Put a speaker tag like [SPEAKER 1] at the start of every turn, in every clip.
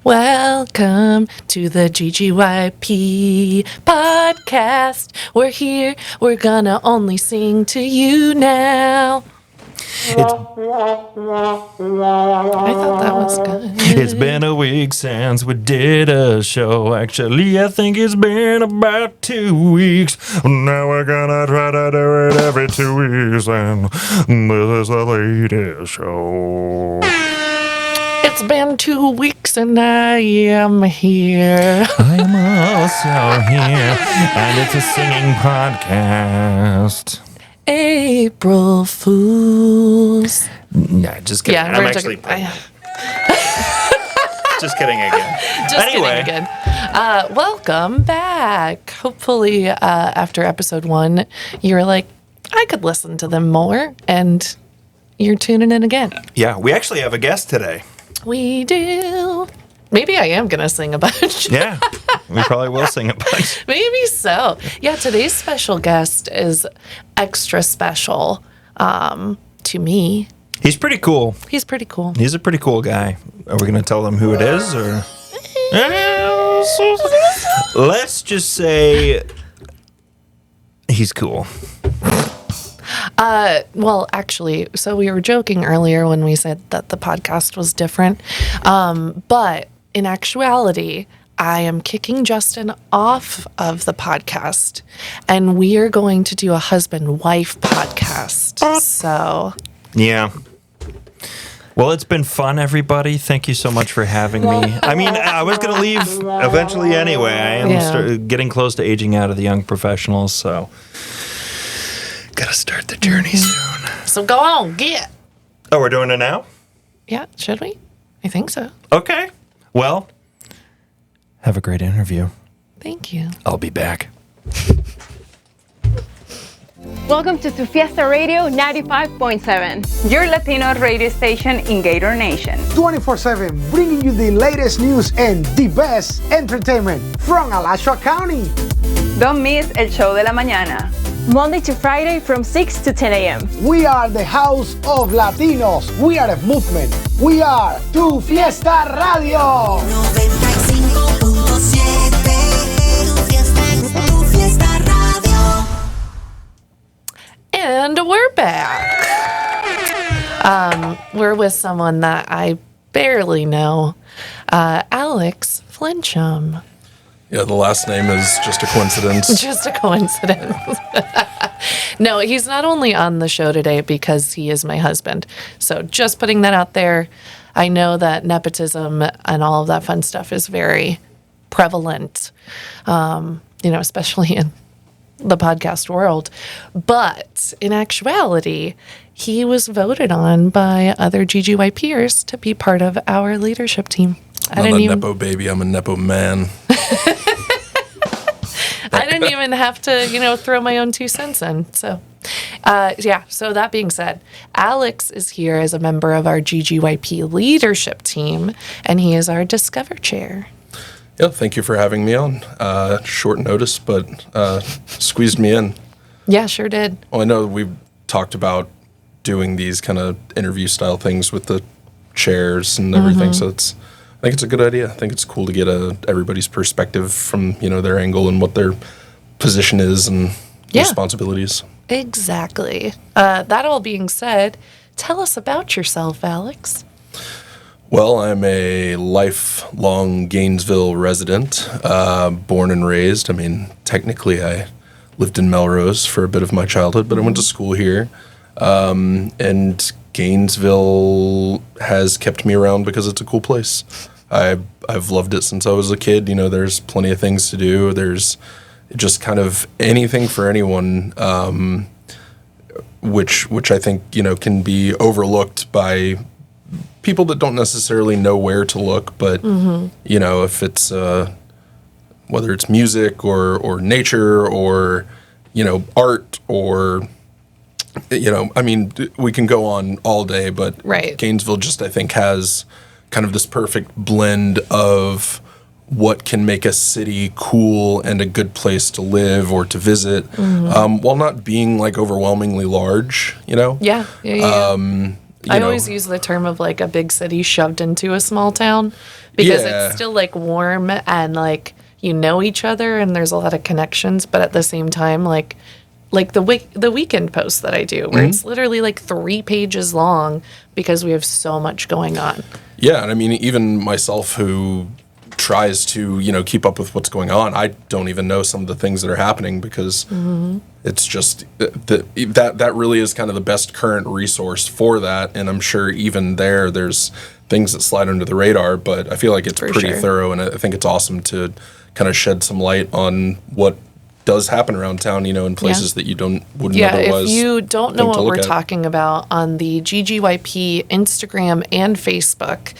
[SPEAKER 1] Welcome to the GGYP podcast. We're here. We're gonna only sing to you now. I thought that was good.
[SPEAKER 2] It's been a week since we did a show. Actually, I think it's been about 2 weeks. Now we're gonna try to do it every 2 weeks, and this is the latest show.
[SPEAKER 1] It's been 2 weeks and I am here.
[SPEAKER 2] I'm also here, and it's a singing podcast.
[SPEAKER 1] April Fools.
[SPEAKER 2] Nah, just kidding.
[SPEAKER 1] Yeah,
[SPEAKER 2] I'm actually just kidding again.
[SPEAKER 1] Kidding again. Welcome back. Hopefully, after episode 1, you're like, I could listen to them more, and you're tuning in again.
[SPEAKER 2] Yeah, we actually have a guest today.
[SPEAKER 1] We do. Maybe I am going to sing a bunch.
[SPEAKER 2] Yeah, we probably will sing a bunch.
[SPEAKER 1] Maybe so. Yeah, today's special guest is extra special to me.
[SPEAKER 2] He's pretty cool.
[SPEAKER 1] He's pretty cool.
[SPEAKER 2] He's a pretty cool guy. Are we going to tell them who it is, or? Let's just say he's cool.
[SPEAKER 1] Well, actually, so we were joking earlier when we said that the podcast was different. But in actuality, I am kicking Justin off of the podcast, and we are going to do a husband-wife podcast. So,
[SPEAKER 2] Yeah. Well, it's been fun, everybody. Thank you so much for having me. I mean, I was going to leave eventually anyway. I am getting close to aging out of the young professionals, so gotta start the journey soon.
[SPEAKER 1] So go on, get.
[SPEAKER 2] Oh, we're doing it now?
[SPEAKER 1] Yeah, should we? I think so.
[SPEAKER 2] Okay. Well, have a great interview.
[SPEAKER 1] Thank you.
[SPEAKER 2] I'll be back.
[SPEAKER 3] Welcome to Tu Fiesta Radio 95.7,
[SPEAKER 4] your Latino radio station in Gator Nation.
[SPEAKER 5] 24/7, bringing you the latest news and the best entertainment from Alachua County.
[SPEAKER 4] Don't miss El Show de la Mañana.
[SPEAKER 3] Monday to Friday from 6 to 10 a.m.
[SPEAKER 5] We are the house of Latinos. We are a movement. We are Tu Fiesta Radio.
[SPEAKER 6] 95.7 Tu Fiesta Radio.
[SPEAKER 1] And we're back. We're with someone that I barely know, Alex Flinchum.
[SPEAKER 7] Yeah, the last name is just a coincidence.
[SPEAKER 1] Just a coincidence. No, he's not only on the show today because he is my husband. So just putting that out there. I know that nepotism and all of that fun stuff is very prevalent, especially in the podcast world. But in actuality, he was voted on by other GGYPers to be part of our leadership team.
[SPEAKER 7] I'm not a Nepo baby, I'm a Nepo man.
[SPEAKER 1] I didn't even have to, throw my own 2 cents in. So, so that being said, Alex is here as a member of our GGYP leadership team, and he is our Discover Chair.
[SPEAKER 7] Yeah, thank you for having me on. Short notice, but squeezed me in.
[SPEAKER 1] Yeah, sure did.
[SPEAKER 7] Well, I know we've talked about doing these kind of interview style things with the chairs and everything, so I think it's a good idea. I think it's cool to get everybody's perspective from, their angle and what their position is and responsibilities.
[SPEAKER 1] Exactly. That all being said, tell us about yourself, Alex.
[SPEAKER 7] Well, I'm a lifelong Gainesville resident, born and raised. I mean, technically I lived in Melrose for a bit of my childhood, but I went to school here. And Gainesville has kept me around because it's a cool place. I've loved it since I was a kid. There's plenty of things to do. There's just kind of anything for anyone, which I think, can be overlooked by people that don't necessarily know where to look. But, if it's, whether it's music or nature or, art or, we can go on all day, but Gainesville just, I think, has kind of this perfect blend of what can make a city cool and a good place to live or to visit, while not being like overwhelmingly large,
[SPEAKER 1] Yeah. I always use the term of like a big city shoved into a small town because it's still like warm and like you know each other and there's a lot of connections, but at the same time like the weekend post that I do where it's literally like 3 pages long because we have so much going on.
[SPEAKER 7] Yeah, and I mean even myself who tries to, keep up with what's going on, I don't even know some of the things that are happening because it's just that really is kind of the best current resource for that. And I'm sure even there's things that slide under the radar, but I feel like it's pretty thorough, and I think it's awesome to kind of shed some light on what does happen around town, in places that you wouldn't otherwise.
[SPEAKER 1] If you don't know what we're talking about, on the GGYP Instagram and Facebook,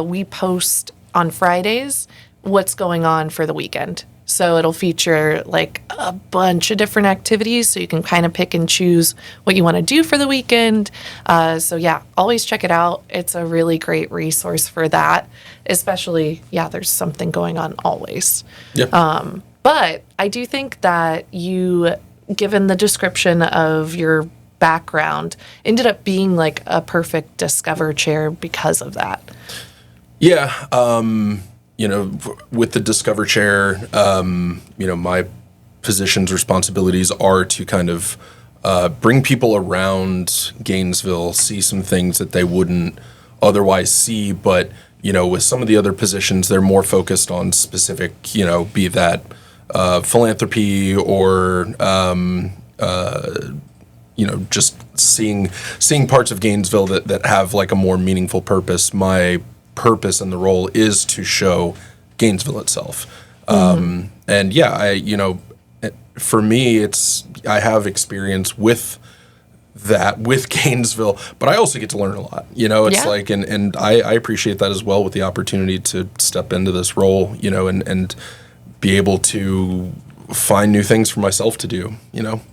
[SPEAKER 1] we post on Fridays what's going on for the weekend. So it'll feature like a bunch of different activities, so you can kind of pick and choose what you want to do for the weekend. So yeah, always check it out. It's a really great resource for that, especially, there's something going on always.
[SPEAKER 7] Yeah.
[SPEAKER 1] But I do think that you, given the description of your background, ended up being like a perfect Discover Chair because of that.
[SPEAKER 7] Yeah. With the Discover Chair, my positions, responsibilities are to kind of bring people around Gainesville, see some things that they wouldn't otherwise see. But, with some of the other positions, they're more focused on specific, be that philanthropy or, just seeing parts of Gainesville that have like a more meaningful purpose. My purpose in the role is to show Gainesville itself. And for me, I have experience with that, with Gainesville, but I also get to learn a lot, it's like, and I appreciate that as well, with the opportunity to step into this role, and be able to find new things for myself to do,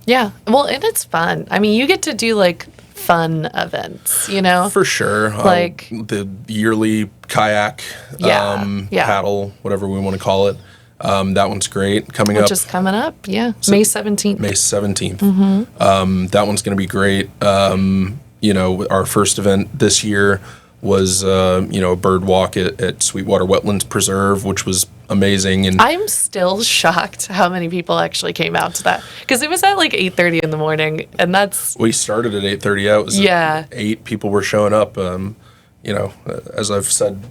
[SPEAKER 1] Yeah. Well, and it's fun. I mean, you get to do like fun events,
[SPEAKER 7] For sure.
[SPEAKER 1] Like
[SPEAKER 7] the yearly kayak, paddle, whatever we want to call it. That one's great. Coming up.
[SPEAKER 1] Which is coming up, May 17th.
[SPEAKER 7] May 17th. That one's going to be great. Our first event this year was, a bird walk at Sweetwater Wetlands Preserve, which was amazing. And
[SPEAKER 1] I'm still shocked how many people actually came out to that, because it was at like 8:30 in the morning, and
[SPEAKER 7] we started at 8:30 out. It was at 8 people were showing up. As I've said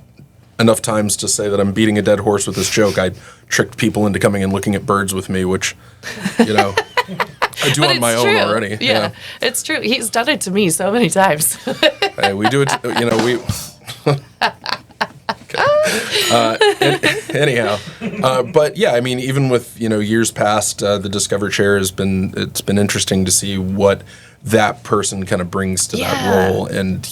[SPEAKER 7] enough times to say that I'm beating a dead horse with this joke, I tricked people into coming and looking at birds with me, which, I do on my own already.
[SPEAKER 1] Yeah, it's true. He's done it to me so many times.
[SPEAKER 7] Hey, we do it. Anyhow, but yeah, I mean, even with years past, the Discover Chair it's been interesting to see what that person kind of brings to that role, and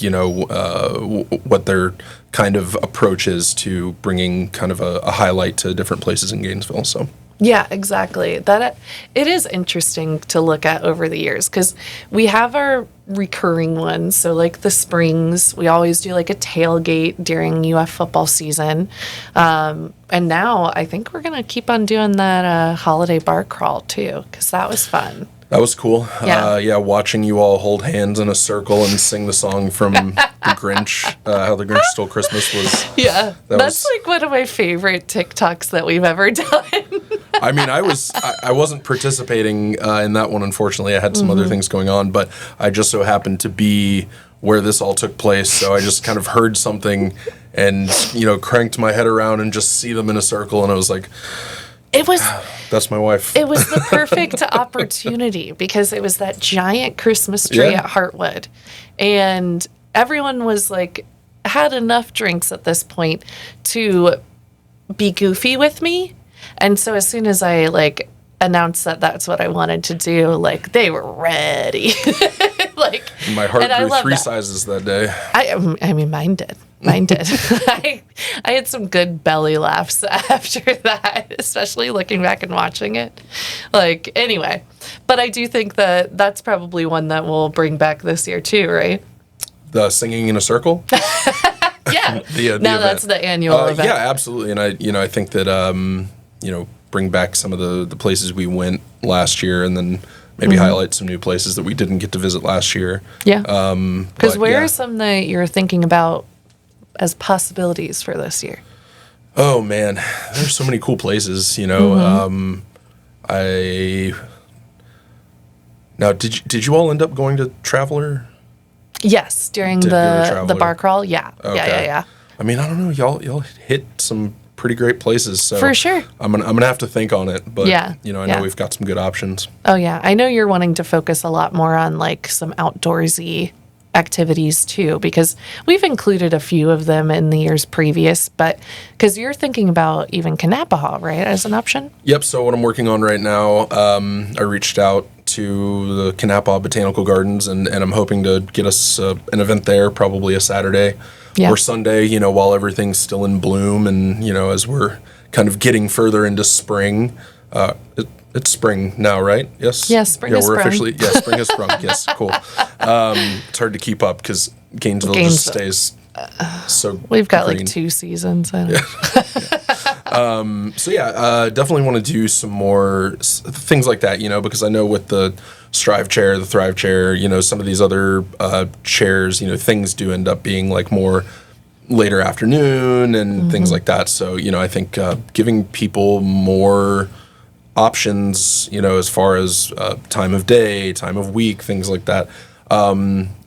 [SPEAKER 7] what their kind of approach is to bringing kind of a highlight to different places in Gainesville. So.
[SPEAKER 1] Yeah, exactly. That it is interesting to look at over the years, because we have our recurring ones. So like the springs, we always do like a tailgate during UF football season. And now I think we're going to keep on doing that holiday bar crawl too, because that was fun.
[SPEAKER 7] That was cool.
[SPEAKER 1] Yeah.
[SPEAKER 7] Watching you all hold hands in a circle and sing the song from The Grinch, How the Grinch Stole Christmas was.
[SPEAKER 1] Yeah, that's like one of my favorite TikToks that we've ever done.
[SPEAKER 7] I mean, I wasn't participating in that one, unfortunately. I had some other things going on, but I just so happened to be where this all took place. So I just kind of heard something and, cranked my head around and just see them in a circle. And I was like, that's my wife.
[SPEAKER 1] It was the perfect opportunity, because it was that giant Christmas tree at Heartwood. And everyone was like, had enough drinks at this point to be goofy with me. And so as soon as I like announced that that's what I wanted to do, like they were ready. Like
[SPEAKER 7] my heart grew 3 sizes that day.
[SPEAKER 1] I mean, mine did. I had some good belly laughs after that, especially looking back and watching it. Like, anyway, but I do think that that's probably one that we'll bring back this year too, right?
[SPEAKER 7] The singing in a circle?
[SPEAKER 1] Yeah.
[SPEAKER 7] the
[SPEAKER 1] now
[SPEAKER 7] event.
[SPEAKER 1] That's the annual event.
[SPEAKER 7] Yeah, absolutely. And I think that, bring back some of the places we went last year, and then maybe highlight some new places that we didn't get to visit last year.
[SPEAKER 1] Yeah. Because
[SPEAKER 7] but
[SPEAKER 1] where
[SPEAKER 7] yeah.
[SPEAKER 1] are some that you're thinking about as possibilities for this year?
[SPEAKER 7] Oh man, there's so many cool places. You know, did you all end up going to Traveler?
[SPEAKER 1] Yes, during
[SPEAKER 7] Did go to
[SPEAKER 1] the
[SPEAKER 7] Traveler?
[SPEAKER 1] bar crawl. Yeah.
[SPEAKER 7] Okay.
[SPEAKER 1] Yeah.
[SPEAKER 7] I mean, I don't know. Y'all hit some pretty great places. So
[SPEAKER 1] For sure.
[SPEAKER 7] I'm gonna have to think on it. But
[SPEAKER 1] Yeah,
[SPEAKER 7] you know, I
[SPEAKER 1] yeah.
[SPEAKER 7] know we've got some good options.
[SPEAKER 1] Oh yeah, I know you're wanting to focus a lot more on like some outdoorsy activities too, because we've included a few of them in the years previous, but because you're thinking about even Kanapaha, right, as an option?
[SPEAKER 7] Yep. So what I'm working on right now, I reached out to the Kanapaha Botanical Gardens, and I'm hoping to get us an event there, probably a Saturday
[SPEAKER 1] Yeah.
[SPEAKER 7] or Sunday. You know, while everything's still in bloom, and you know, as we're kind of getting further into spring. It's spring now, right? Yes.
[SPEAKER 1] Yes, spring has
[SPEAKER 7] we're
[SPEAKER 1] sprung.
[SPEAKER 7] officially. Yeah, spring has sprung. Yes, cool. It's hard to keep up because Gainesville just stays so.
[SPEAKER 1] We've got
[SPEAKER 7] green.
[SPEAKER 1] like 2 seasons. I don't know.
[SPEAKER 7] So yeah, definitely want to do some more things like that, you know, because I know with the Strive chair, the Thrive chair, you know, some of these other chairs, you know, things do end up being like more later afternoon and things like that. So, you know, I think giving people more options, you know, as far as time of day, time of week, things like that,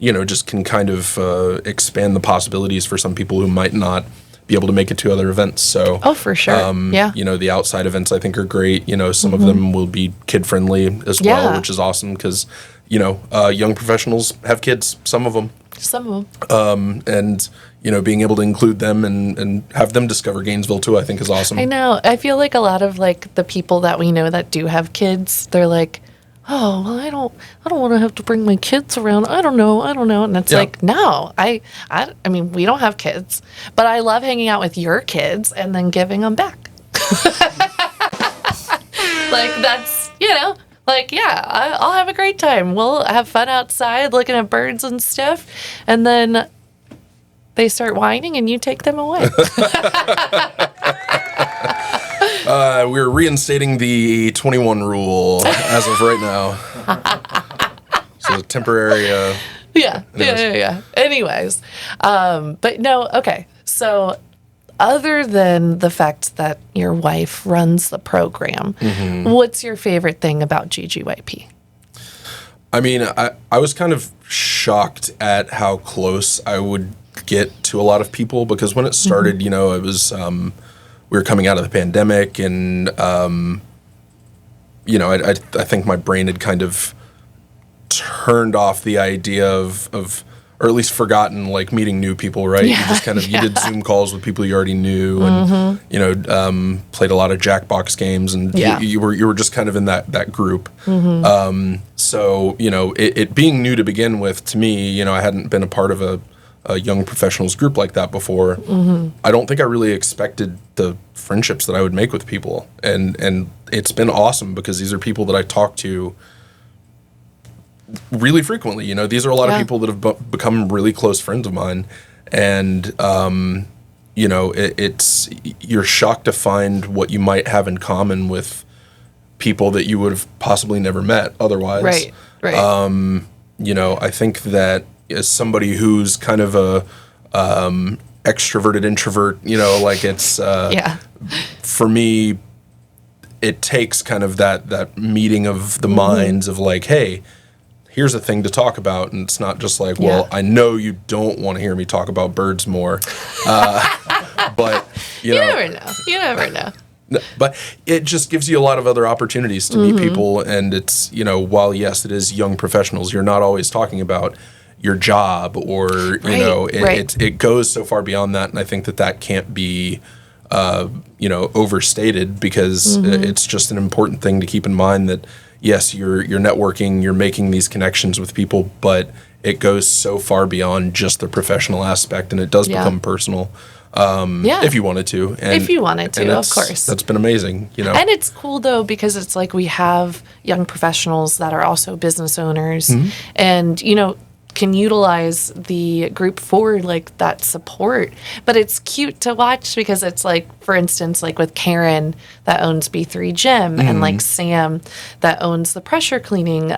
[SPEAKER 7] you know, just can kind of expand the possibilities for some people who might not be able to make it to other events. So,
[SPEAKER 1] Oh, for sure. Yeah.
[SPEAKER 7] you know, the outside events I think are great. You know, some of them will be kid friendly as
[SPEAKER 1] Yeah.
[SPEAKER 7] well, which is awesome because, you know, young professionals have kids, some of them,
[SPEAKER 1] Some of them.
[SPEAKER 7] and you know, being able to include them and have them discover Gainesville too, I think is awesome.
[SPEAKER 1] I know. I feel like a lot of like the people that we know that do have kids, they're like, "Oh, well, I don't want to have to bring my kids around. I don't know." And it's
[SPEAKER 7] Yeah.
[SPEAKER 1] like, no, I mean, we don't have kids, but I love hanging out with your kids and then giving them back. Like that's, you know, like, yeah, I'll have a great time. We'll have fun outside looking at birds and stuff, and then they start whining and you take them away.
[SPEAKER 7] We're reinstating the 21 rule as of right now. So temporary.
[SPEAKER 1] Yeah. Anyways, but no, okay. So other than the fact that your wife runs the program, what's your favorite thing about GGYP?
[SPEAKER 7] I mean, I was kind of shocked at how close I would get to a lot of people because when it started, you know, it was we were coming out of the pandemic, and you know, I think my brain had kind of turned off the idea of or at least forgotten like meeting new people, right?
[SPEAKER 1] Yeah,
[SPEAKER 7] you just kind of you did Zoom calls with people you already knew, and you know, played a lot of Jackbox games, and you were just kind of in that group. So you know, it being new to begin with, to me, you know, I hadn't been a part of a young professionals group like that before. I don't think I really expected the friendships that I would make with people, and it's been awesome because these are people that I talk to really frequently. You know, these are a lot of people that have become really close friends of mine, and you know, it's you're shocked to find what you might have in common with people that you would have possibly never met otherwise.
[SPEAKER 1] Right.
[SPEAKER 7] You know, I think that as somebody who's kind of a extroverted introvert, you know, like it's for me, it takes kind of that meeting of the minds of like, hey, here's a thing to talk about, and it's not just like, well, I know you don't want to hear me talk about birds more, but you know,
[SPEAKER 1] You never know.
[SPEAKER 7] but it just gives you a lot of other opportunities to meet people, and it's, you know, while yes, it is young professionals, you're not always talking about your job or you know, it goes so far beyond that, and I think that can't be you know, overstated because it's just an important thing to keep in mind that yes, you're networking, you're making these connections with people, but it goes so far beyond just the professional aspect, and it does become personal. If you wanted to. And,
[SPEAKER 1] if you wanted to, of course.
[SPEAKER 7] That's been amazing, you know.
[SPEAKER 1] And it's cool, though, because it's like we have young professionals that are also business owners. And, you know, can utilize the group for like that support. But it's cute to watch because it's like, for instance, like with Karen that owns B3 Gym and like Sam that owns the pressure cleaning,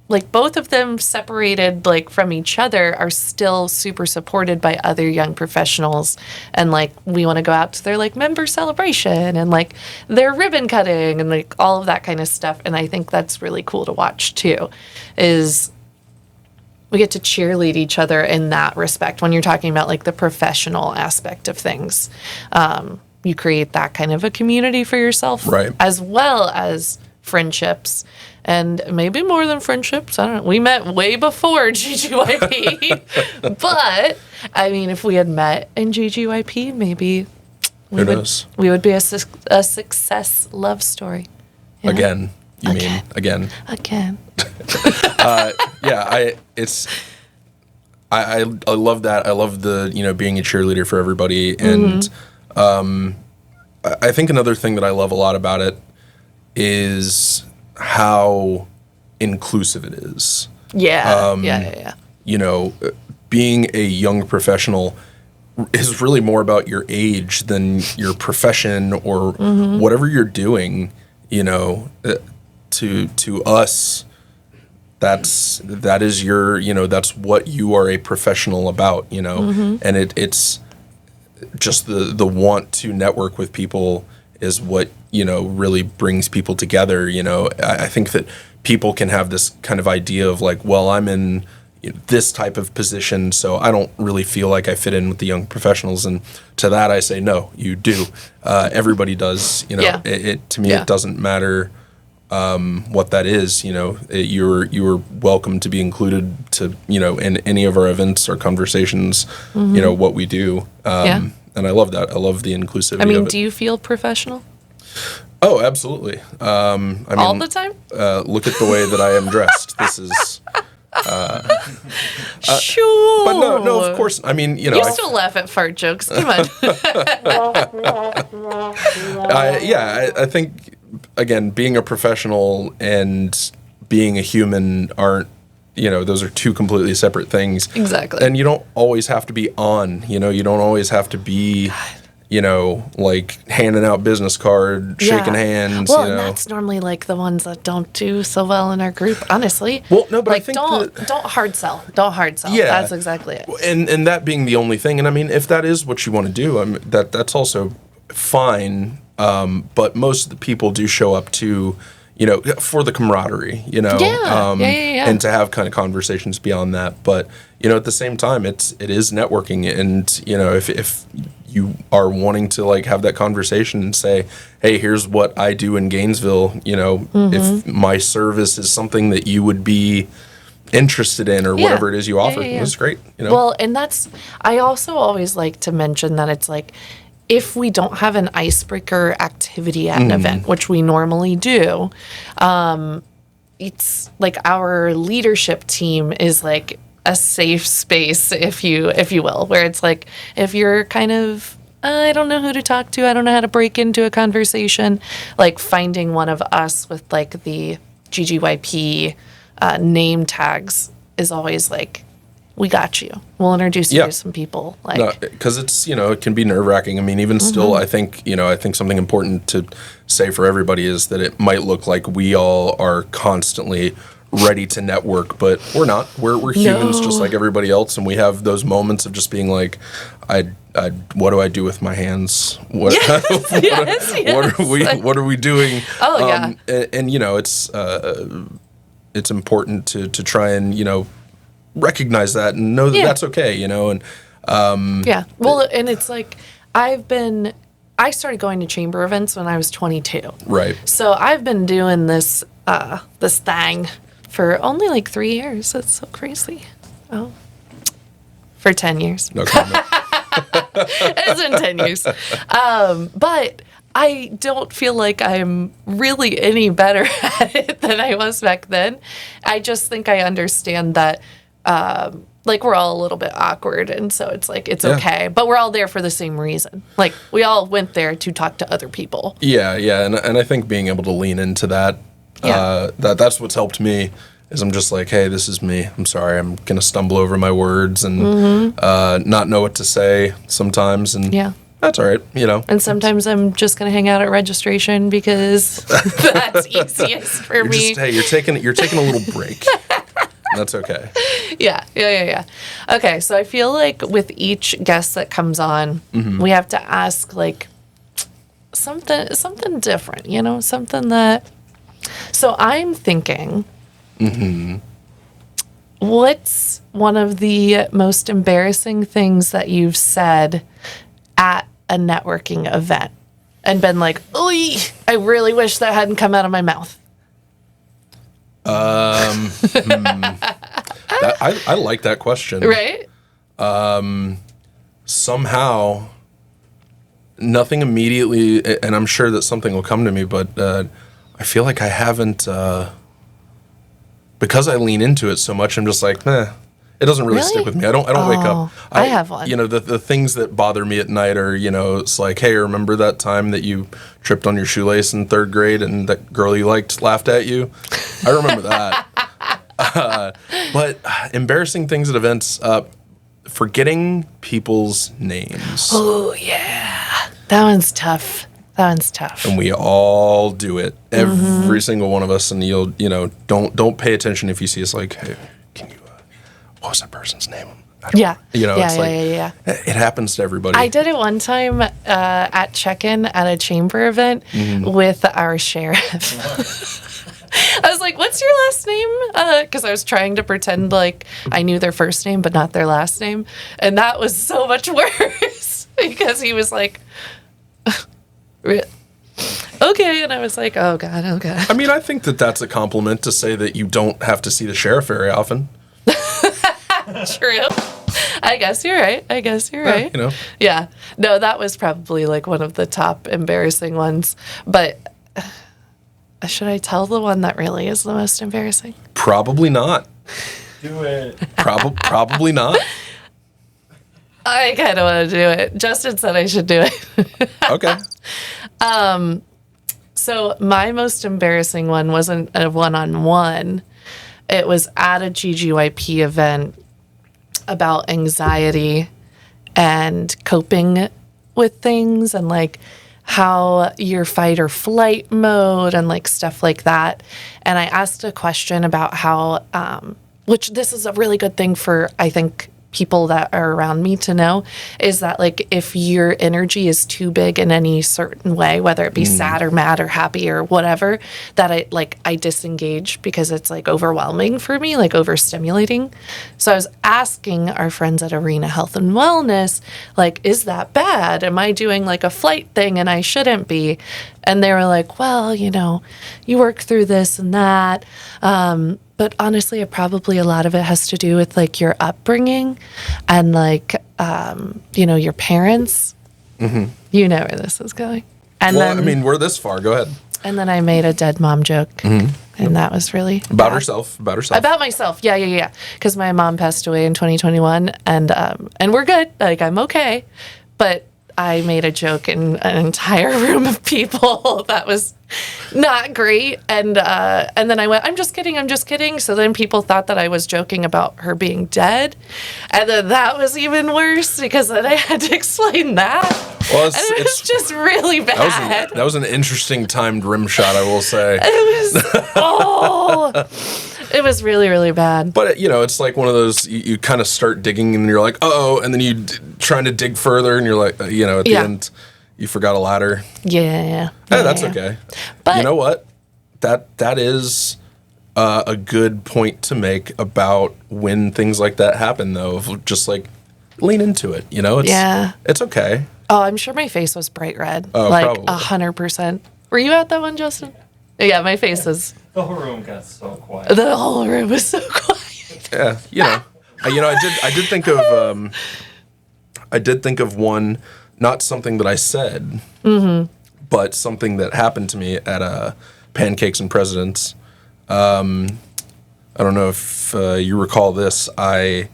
[SPEAKER 1] like both of them separated like from each other are still super supported by other young professionals. And like we want to go out to their like member celebration and like their ribbon cutting and like all of that kind of stuff. And I think that's really cool to watch too, is we get to cheerlead each other in that respect. When you're talking about like the professional aspect of things, you create that kind of a community for yourself,
[SPEAKER 7] Right.
[SPEAKER 1] as well as friendships. And maybe more than friendships. I don't know. We met way before GGYP. But, I mean, if we had met in GGYP, maybe
[SPEAKER 7] Who knows?
[SPEAKER 1] we would be a success love story. You know?
[SPEAKER 7] Again. You mean again?
[SPEAKER 1] Again.
[SPEAKER 7] Yeah, I love that. I love the, being a cheerleader for everybody. And I think another thing that I love a lot about it is how inclusive it is.
[SPEAKER 1] Yeah. Yeah.
[SPEAKER 7] Being a young professional is really more about your age than your profession or whatever you're doing. To us, that is your, that's what you are a professional about, and it's just the want to network with people is what, really brings people together. I think that people can have this kind of idea of like, well, I'm in this type of position, so I don't really feel like I fit in with the young professionals. And to that, I say, no, you do. Everybody does.
[SPEAKER 1] Yeah.
[SPEAKER 7] It to me, it doesn't matter what that is. You're welcome to be included to in any of our events or conversations. What we do. And I love that. I love the inclusivity.
[SPEAKER 1] I mean,
[SPEAKER 7] of it.
[SPEAKER 1] do you feel professional?
[SPEAKER 7] Oh, absolutely.
[SPEAKER 1] All the time?
[SPEAKER 7] Look at the way that I am dressed. This is.
[SPEAKER 1] Sure.
[SPEAKER 7] But no, of course. I mean,
[SPEAKER 1] You still laugh at fart jokes. Come on.
[SPEAKER 7] I think, again, being a professional and being a human aren't, those are two completely separate things.
[SPEAKER 1] Exactly.
[SPEAKER 7] And you don't always have to be on, you don't always have to be, like handing out business cards, shaking hands,
[SPEAKER 1] Well, and that's normally like the ones that don't do so well in our group, honestly.
[SPEAKER 7] Well, no, but
[SPEAKER 1] like,
[SPEAKER 7] I think
[SPEAKER 1] don't hard sell. Don't hard sell.
[SPEAKER 7] Yeah.
[SPEAKER 1] That's exactly it.
[SPEAKER 7] And that being the only thing, and I mean, if that is what you want to do, that's also fine. But most of the people do show up to, for the camaraderie, and to have kind of conversations beyond that. But, at the same time, it is networking. And, if you are wanting to like have that conversation and say, hey, here's what I do in Gainesville, if my service is something that you would be interested in or whatever it is you offer, it's great.
[SPEAKER 1] Well, and I also always like to mention that it's like, if we don't have an icebreaker activity at an event, which we normally do, it's like our leadership team is like a safe space, if you will, where it's like, if you're kind of, I don't know who to talk to, I don't know how to break into a conversation, like finding one of us with like the GGYP name tags is always like, we got you. We'll introduce you to some people. Like,
[SPEAKER 7] because it's, it can be nerve-wracking. I mean, even still, I think something important to say for everybody is that it might look like we all are constantly ready to network, but we're not. We're humans just like everybody else, and we have those moments of just being like, what do I do with my hands? What, what are we doing?
[SPEAKER 1] Oh, yeah.
[SPEAKER 7] And it's important to try and, recognize that and know that that's okay, and
[SPEAKER 1] well, and it's like I started going to chamber events when I was 22,
[SPEAKER 7] right?
[SPEAKER 1] So I've been doing this thing for only like 3 years. That's so crazy. For 10 years.
[SPEAKER 7] No comment.
[SPEAKER 1] It's been 10 years. But I don't feel like I'm really any better at it than I was back then. I just think I understand that like we're all a little bit awkward, and so it's like it's okay, but we're all there for the same reason. Like we all went there to talk to other people.
[SPEAKER 7] Yeah, and I think being able to lean into that, that's what's helped me. is I'm just like, hey, this is me. I'm sorry. I'm going to stumble over my words and not know what to say sometimes. And
[SPEAKER 1] Yeah.
[SPEAKER 7] that's all right,
[SPEAKER 1] And sometimes I'm just going to hang out at registration because that's easiest for me.
[SPEAKER 7] You're taking a little break. That's okay.
[SPEAKER 1] Yeah. Okay, so I feel like with each guest that comes on, we have to ask like something different, something that. So I'm thinking, what's one of the most embarrassing things that you've said at a networking event and been like, "Oy, I really wish that hadn't come out of my mouth"?
[SPEAKER 7] I like that question.
[SPEAKER 1] Right?
[SPEAKER 7] Somehow, nothing immediately, and I'm sure that something will come to me, but I feel like I haven't, because I lean into it so much, I'm just like, nah, it doesn't really stick with me. I don't wake up.
[SPEAKER 1] I have one.
[SPEAKER 7] The things that bother me at night are, it's like, hey, remember that time that you tripped on your shoelace in 3rd grade and that girl you liked laughed at you? I remember that. But embarrassing things at events, forgetting people's names.
[SPEAKER 1] Oh, yeah. That one's tough.
[SPEAKER 7] And we all do it, every single one of us. And you'll, don't pay attention if you see us like, hey, can you, what was that person's name?
[SPEAKER 1] Yeah.
[SPEAKER 7] Yeah. It happens to everybody.
[SPEAKER 1] I did it one time at check-in at a chamber event with our sheriff. I was like, what's your last name? Because I was trying to pretend like I knew their first name, but not their last name. And that was so much worse because he was like, okay. And I was like, oh, God.
[SPEAKER 7] I mean, I think that that's a compliment to say that you don't have to see the sheriff very often.
[SPEAKER 1] True. I guess you're right. Yeah. No, that was probably like one of the top embarrassing ones. But should I tell the one that really is the most embarrassing?
[SPEAKER 7] Probably not.
[SPEAKER 2] Do it.
[SPEAKER 7] Probably not.
[SPEAKER 1] I kind of want to do it. Justin said I should do it.
[SPEAKER 7] Okay.
[SPEAKER 1] So my most embarrassing one wasn't a one-on-one. It was at a GGYP event about anxiety and coping with things and like how your fight or flight mode and like stuff like that. And I asked a question about how, which this is a really good thing for, I think, people that are around me to know, is that like if your energy is too big in any certain way, whether it be sad or mad or happy or whatever, that I disengage because it's like overwhelming for me, like overstimulating. So I was asking our friends at Arena Health and Wellness, like, is that bad? Am I doing like a flight thing and I shouldn't be? And they were like, well, you work through this and that. But honestly, probably a lot of it has to do with like your upbringing and like, your parents. Mm-hmm. You know where this is going. And
[SPEAKER 7] then, I mean, we're this far. Go ahead.
[SPEAKER 1] And then I made a dead mom joke. And that was really
[SPEAKER 7] About
[SPEAKER 1] bad.
[SPEAKER 7] herself.
[SPEAKER 1] About myself. Yeah. Because my mom passed away in 2021 and we're good. Like, I'm okay. But I made a joke in an entire room of people that was not great. And then I went, I'm just kidding. So then people thought that I was joking about her being dead. And then that was even worse because then I had to explain that. Well, it was just really bad.
[SPEAKER 7] That was an interesting timed rim shot, I will say.
[SPEAKER 1] It was really, really bad.
[SPEAKER 7] But, it's like one of those, you kind of start digging and you're like, uh-oh, and then you trying to dig further and you're like, at the end, you forgot a ladder.
[SPEAKER 1] Yeah.
[SPEAKER 7] Hey, that's okay. But you know what? That is a good point to make about when things like that happen, though. Just like lean into it, It's okay.
[SPEAKER 1] Oh, I'm sure my face was bright red.
[SPEAKER 7] Oh,
[SPEAKER 1] like
[SPEAKER 7] probably.
[SPEAKER 1] 100%. Were you at that one, Justin? Yeah, my face is.
[SPEAKER 2] The whole room got so quiet.
[SPEAKER 1] The whole room was so quiet.
[SPEAKER 7] Yeah, I did think of one, not something that I said, but something that happened to me at Pancakes and Presidents. I don't know if you recall this. I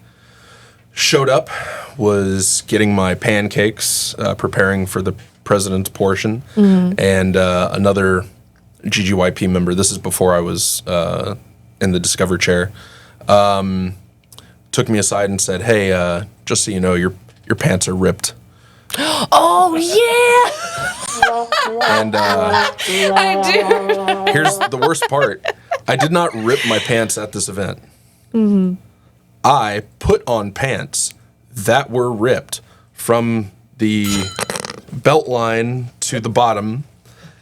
[SPEAKER 7] showed up, was getting my pancakes, preparing for the president's portion, and another GGYP member. This is before I was in the Discover Chair, took me aside and said, "Hey, just so you know, your pants are ripped."
[SPEAKER 1] Oh yeah,
[SPEAKER 7] And
[SPEAKER 1] I do.
[SPEAKER 7] here's the worst part: I did not rip my pants at this event. I put on pants that were ripped from the belt line to the bottom,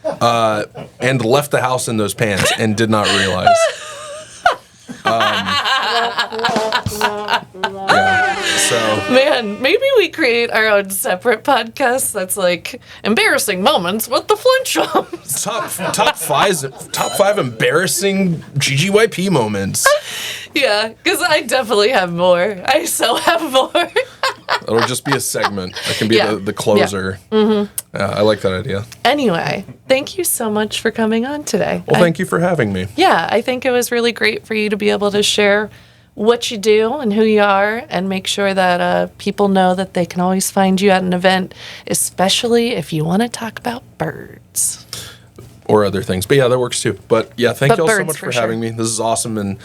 [SPEAKER 7] and left the house in those pants and did not realize. So
[SPEAKER 1] Man, maybe we create our own separate podcast that's like embarrassing moments with the Flinchums.
[SPEAKER 7] top five embarrassing GGYP moments.
[SPEAKER 1] Yeah, because I definitely have more. I so have more.
[SPEAKER 7] It'll just be a segment. I can be
[SPEAKER 1] Yeah.
[SPEAKER 7] the closer. I like that idea.
[SPEAKER 1] Anyway, thank you so much for coming on today.
[SPEAKER 7] Well, thank you for having me.
[SPEAKER 1] Yeah, I think it was really great for you to be able to share what you do and who you are and make sure that people know that they can always find you at an event, especially if you want to talk about birds.
[SPEAKER 7] Or other things. But yeah, that works too. But yeah, thank
[SPEAKER 1] But
[SPEAKER 7] you all so
[SPEAKER 1] birds
[SPEAKER 7] much
[SPEAKER 1] for
[SPEAKER 7] for
[SPEAKER 1] sure.
[SPEAKER 7] having me. This is awesome. And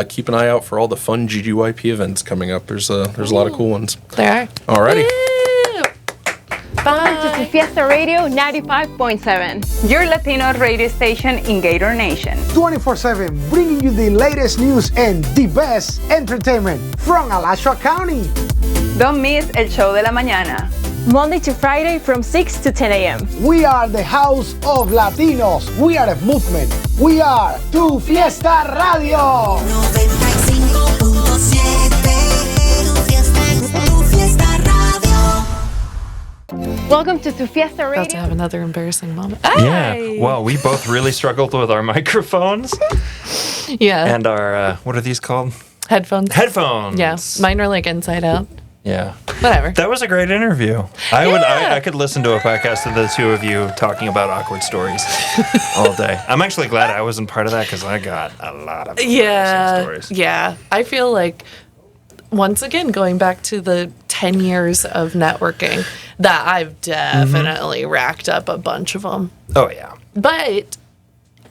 [SPEAKER 7] keep an eye out for all the fun GGYP events coming up. There's a lot of cool ones.
[SPEAKER 1] There.
[SPEAKER 7] Alrighty.
[SPEAKER 1] Woo! Bye.
[SPEAKER 3] To Fiesta Radio 95.7.
[SPEAKER 4] Your Latino radio station in Gator Nation.
[SPEAKER 5] 24/7, bringing you the latest news and the best entertainment from Alachua County.
[SPEAKER 4] Don't miss el show de la mañana.
[SPEAKER 3] Monday to Friday from 6 to 10 a.m.
[SPEAKER 5] We are the house of Latinos. We are a movement. We are Tu Fiesta Radio.
[SPEAKER 6] 95.7 Tu Fiesta Radio.
[SPEAKER 3] Welcome to Fiesta
[SPEAKER 1] About to
[SPEAKER 3] Radio.
[SPEAKER 1] have another embarrassing moment.
[SPEAKER 2] Yeah.
[SPEAKER 1] Hey!
[SPEAKER 2] Well, we both really struggled with our microphones
[SPEAKER 1] Yeah.
[SPEAKER 2] and our what are these called?
[SPEAKER 1] Headphones.
[SPEAKER 2] Headphones.
[SPEAKER 1] Yeah. Mine are like inside out.
[SPEAKER 2] Yeah.
[SPEAKER 1] Whatever.
[SPEAKER 2] That was a great interview. I could listen to a podcast of the two of you talking about awkward stories all day. I'm actually glad I wasn't part of that because I got a lot of embarrassing stories.
[SPEAKER 1] Yeah. I feel like, once again, going back to the 10 years of networking, that I've definitely racked up a bunch of them.
[SPEAKER 2] Oh yeah.
[SPEAKER 1] But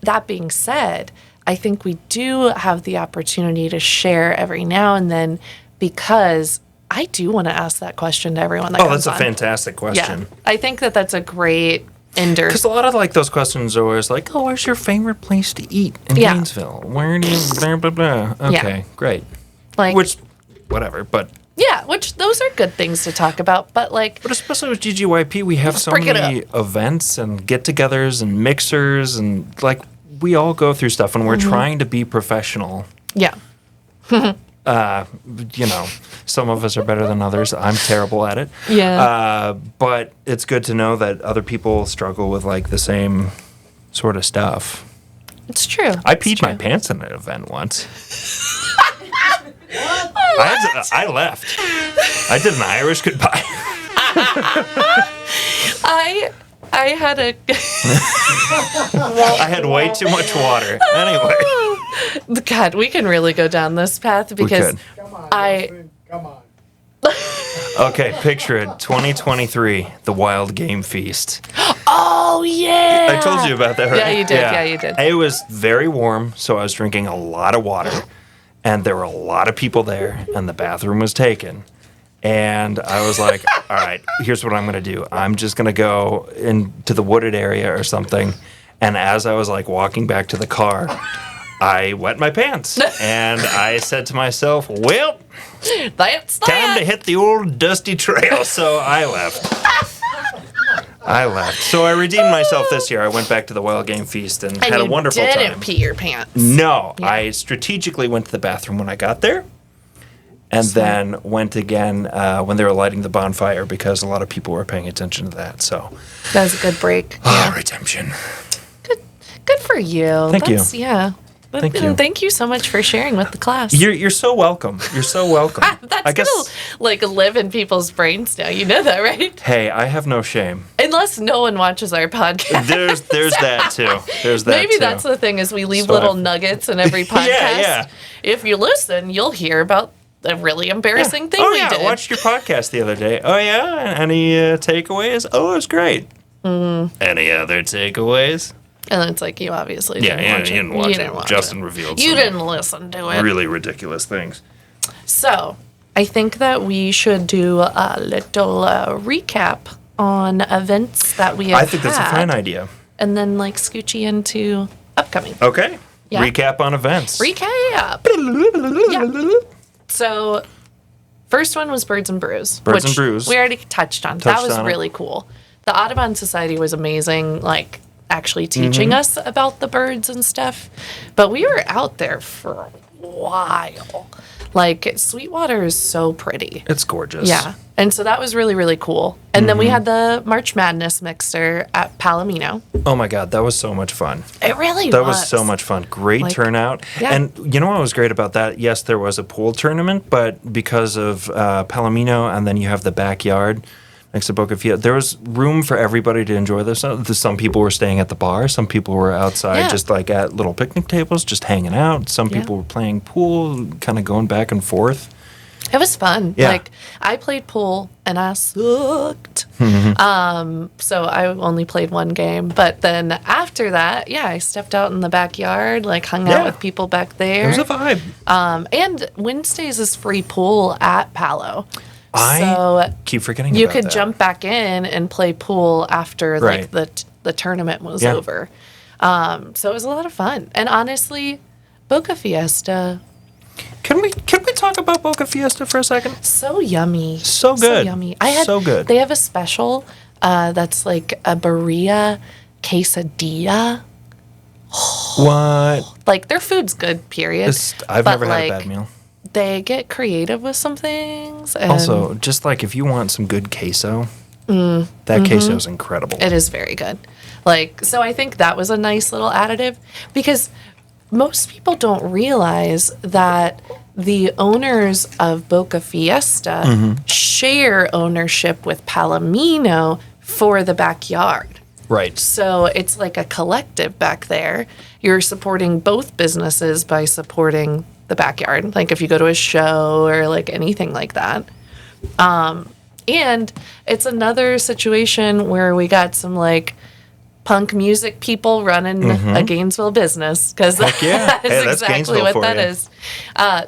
[SPEAKER 1] that being said, I think we do have the opportunity to share every now and then because I do want to ask that question to everyone that
[SPEAKER 2] Oh,
[SPEAKER 1] comes
[SPEAKER 2] that's a
[SPEAKER 1] on.
[SPEAKER 2] fantastic question.
[SPEAKER 1] Yeah. I think that that's a great ender.
[SPEAKER 2] Because a lot of like those questions are always like, "Oh, where's your favorite place to eat in
[SPEAKER 1] Yeah.
[SPEAKER 2] Gainesville? Where do you blah blah blah?" Okay, great.
[SPEAKER 1] Like,
[SPEAKER 2] Which, whatever. But
[SPEAKER 1] which those are good things to talk about. But like,
[SPEAKER 2] especially with GGYP, we have so
[SPEAKER 1] Break it
[SPEAKER 2] many events and get-togethers and mixers and like we all go through stuff and we're trying to be professional.
[SPEAKER 1] yeah.
[SPEAKER 2] You know, some of us are better than others. I'm terrible at it.
[SPEAKER 1] Yeah.
[SPEAKER 2] But it's good to know that other people struggle with like the same sort of stuff.
[SPEAKER 1] It's true.
[SPEAKER 2] I
[SPEAKER 1] It's
[SPEAKER 2] peed my
[SPEAKER 1] true.
[SPEAKER 2] pants in an event once. I left. I did an Irish goodbye.
[SPEAKER 1] I had a
[SPEAKER 2] I had way too much water. Anyway,
[SPEAKER 1] God, we can really go down this path because
[SPEAKER 2] could.
[SPEAKER 5] Come on.
[SPEAKER 2] Okay, picture it. 2023, the Wild Game Feast.
[SPEAKER 1] Oh yeah.
[SPEAKER 2] I told you about that, right?
[SPEAKER 1] Yeah, you did. Yeah, you did.
[SPEAKER 2] It was very warm, so I was drinking a lot of water, and there were a lot of people there, and the bathroom was taken. And I was like, all right, here's what I'm going to do. I'm just going to go into the wooded area or something. And as I was like walking back to the car, I wet my pants. And I said to myself, well,
[SPEAKER 1] That's
[SPEAKER 2] time to hit the old dusty trail. So I left. So I redeemed myself this year. I went back to the Wild Game Feast and had a wonderful
[SPEAKER 1] didn't
[SPEAKER 2] time.
[SPEAKER 1] pee your pants.
[SPEAKER 2] No,
[SPEAKER 1] Yeah.
[SPEAKER 2] I strategically went to the bathroom when I got there. And then went again when they were lighting the bonfire because a lot of people were paying attention to that. So,
[SPEAKER 1] That was a good break.
[SPEAKER 2] redemption.
[SPEAKER 1] Good for you.
[SPEAKER 2] Thank you.
[SPEAKER 1] Yeah.
[SPEAKER 2] Thank you.
[SPEAKER 1] Thank you so much for sharing with the class.
[SPEAKER 2] You're so welcome. You're so welcome.
[SPEAKER 1] That's
[SPEAKER 2] I guess.
[SPEAKER 1] gonna like live in people's brains now. You know that, right?
[SPEAKER 2] Hey, I have no shame.
[SPEAKER 1] Unless no one watches our podcast.
[SPEAKER 2] There's that too. There's that
[SPEAKER 1] Maybe
[SPEAKER 2] too.
[SPEAKER 1] that's the thing is we leave
[SPEAKER 2] So
[SPEAKER 1] little
[SPEAKER 2] I've-
[SPEAKER 1] nuggets in every podcast.
[SPEAKER 2] yeah.
[SPEAKER 1] If you listen, you'll hear about a really embarrassing thing
[SPEAKER 2] Oh
[SPEAKER 1] we
[SPEAKER 2] yeah,
[SPEAKER 1] did.
[SPEAKER 2] I watched your podcast the other day. Oh yeah, any takeaways? Oh, it was great. Any other takeaways?
[SPEAKER 1] And then it's like, you obviously
[SPEAKER 2] Yeah,
[SPEAKER 1] didn't watch
[SPEAKER 2] you
[SPEAKER 1] it.
[SPEAKER 2] didn't watch
[SPEAKER 1] You
[SPEAKER 2] it.
[SPEAKER 1] didn't watch
[SPEAKER 2] Justin
[SPEAKER 1] it.
[SPEAKER 2] revealed
[SPEAKER 1] You
[SPEAKER 2] some
[SPEAKER 1] didn't listen to it.
[SPEAKER 2] really ridiculous things.
[SPEAKER 1] So, I think that we should do a little recap on events that we have
[SPEAKER 2] I think that's a fine idea.
[SPEAKER 1] And then, like, scoochie into upcoming.
[SPEAKER 2] Okay.
[SPEAKER 1] Yeah.
[SPEAKER 2] Recap on events.
[SPEAKER 1] Recap. Yeah. So, first one was Birds and Brews.
[SPEAKER 2] Birds
[SPEAKER 1] which
[SPEAKER 2] and Brews.
[SPEAKER 1] We already touched on. That was
[SPEAKER 2] on it.
[SPEAKER 1] really cool. The Audubon Society was amazing, like, actually teaching
[SPEAKER 2] Mm-hmm.
[SPEAKER 1] us about the birds and stuff. But we were out there for a while. Like, Sweetwater is so pretty.
[SPEAKER 2] It's gorgeous.
[SPEAKER 1] Yeah. And so that was really, really cool. And then we
[SPEAKER 2] Mm-hmm.
[SPEAKER 1] had the March Madness mixer at Palomino.
[SPEAKER 2] Oh my God, that was so much fun.
[SPEAKER 1] It really
[SPEAKER 2] That was so much fun. Great
[SPEAKER 1] Like,
[SPEAKER 2] turnout.
[SPEAKER 1] yeah.
[SPEAKER 2] And you know what was great about that? Yes, there was a pool tournament, but because of Palomino and then you have the backyard next to Boca Fiesta, there was room for everybody to enjoy this. Some people were staying at the bar. Some people were outside
[SPEAKER 1] Yeah.
[SPEAKER 2] just like at little picnic tables, just hanging out. Some
[SPEAKER 1] Yeah.
[SPEAKER 2] people were playing pool, kind of going back and forth.
[SPEAKER 1] It was fun.
[SPEAKER 2] Yeah.
[SPEAKER 1] Like, I played pool and I sucked. So I only played one game. But then after that, yeah, I stepped out in the backyard, like hung out
[SPEAKER 2] Yeah.
[SPEAKER 1] with people back there.
[SPEAKER 2] It was a vibe.
[SPEAKER 1] And Wednesdays is free pool at Palo.
[SPEAKER 2] I
[SPEAKER 1] So
[SPEAKER 2] keep forgetting
[SPEAKER 1] you
[SPEAKER 2] about
[SPEAKER 1] could
[SPEAKER 2] that.
[SPEAKER 1] jump back in and play pool after
[SPEAKER 2] Right.
[SPEAKER 1] like the tournament was
[SPEAKER 2] Yeah.
[SPEAKER 1] over. So it was a lot of fun. And honestly, Boca Fiesta,
[SPEAKER 2] Can we talk about Boca Fiesta for a second?
[SPEAKER 1] so yummy.
[SPEAKER 2] So good.
[SPEAKER 1] yummy.
[SPEAKER 2] So good.
[SPEAKER 1] They have a special that's like a birria quesadilla.
[SPEAKER 2] What?
[SPEAKER 1] Like, their food's good, period.
[SPEAKER 2] I've
[SPEAKER 1] But,
[SPEAKER 2] never had a
[SPEAKER 1] like,
[SPEAKER 2] bad meal.
[SPEAKER 1] They get creative with some things. And
[SPEAKER 2] Also, just like if you want some good queso, that queso is incredible.
[SPEAKER 1] it is very good. Like, so I think that was a nice little additive because most people don't realize that the owners of Boca Fiesta share ownership with Palomino for the backyard.
[SPEAKER 2] Right.
[SPEAKER 1] So it's like a collective back there. You're supporting both businesses by supporting the backyard. Like if you go to a show or like anything like that. And it's another situation where we got some like punk music people running a Gainesville business because
[SPEAKER 2] yeah.
[SPEAKER 1] that is
[SPEAKER 2] Hey, that's
[SPEAKER 1] exactly
[SPEAKER 2] Gainesville
[SPEAKER 1] what
[SPEAKER 2] for
[SPEAKER 1] that
[SPEAKER 2] you.
[SPEAKER 1] is.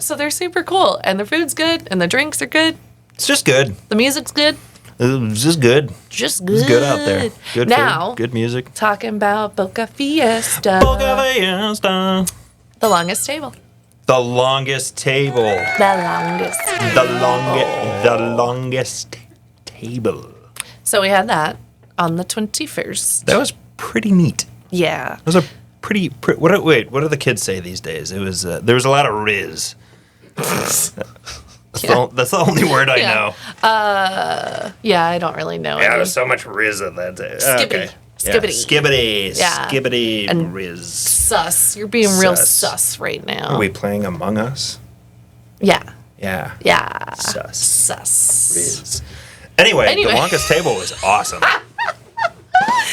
[SPEAKER 1] So they're super cool and the food's good and the drinks are good.
[SPEAKER 2] It's just good.
[SPEAKER 1] The music's good.
[SPEAKER 2] It's just good.
[SPEAKER 1] Just good.
[SPEAKER 2] It's good out there. Good
[SPEAKER 1] now,
[SPEAKER 2] food, good music.
[SPEAKER 1] talking about Boca Fiesta.
[SPEAKER 2] Boca Fiesta.
[SPEAKER 1] The longest table.
[SPEAKER 2] The longest table.
[SPEAKER 1] The longest.
[SPEAKER 2] The longest table.
[SPEAKER 1] So we had that on the 21st.
[SPEAKER 2] That was pretty neat.
[SPEAKER 1] Yeah.
[SPEAKER 2] It was a pretty what do the kids say these days? It was there was a lot of riz. That's the only word I
[SPEAKER 1] Yeah.
[SPEAKER 2] know.
[SPEAKER 1] Yeah, I don't really know.
[SPEAKER 2] Yeah,
[SPEAKER 1] any.
[SPEAKER 2] there's so much riz on that day.
[SPEAKER 1] Skibbity.
[SPEAKER 2] Okay.
[SPEAKER 1] Skibbity.
[SPEAKER 2] Yeah. Skibbity.
[SPEAKER 1] Yeah.
[SPEAKER 2] Skibbity
[SPEAKER 1] And
[SPEAKER 2] riz.
[SPEAKER 1] Sus. You're being real
[SPEAKER 2] Sus.
[SPEAKER 1] sus right now.
[SPEAKER 2] Are we playing Among Us?
[SPEAKER 1] Yeah.
[SPEAKER 2] Yeah.
[SPEAKER 1] Yeah.
[SPEAKER 2] Sus.
[SPEAKER 1] Sus.
[SPEAKER 2] Riz. Anyway, the longest table was awesome.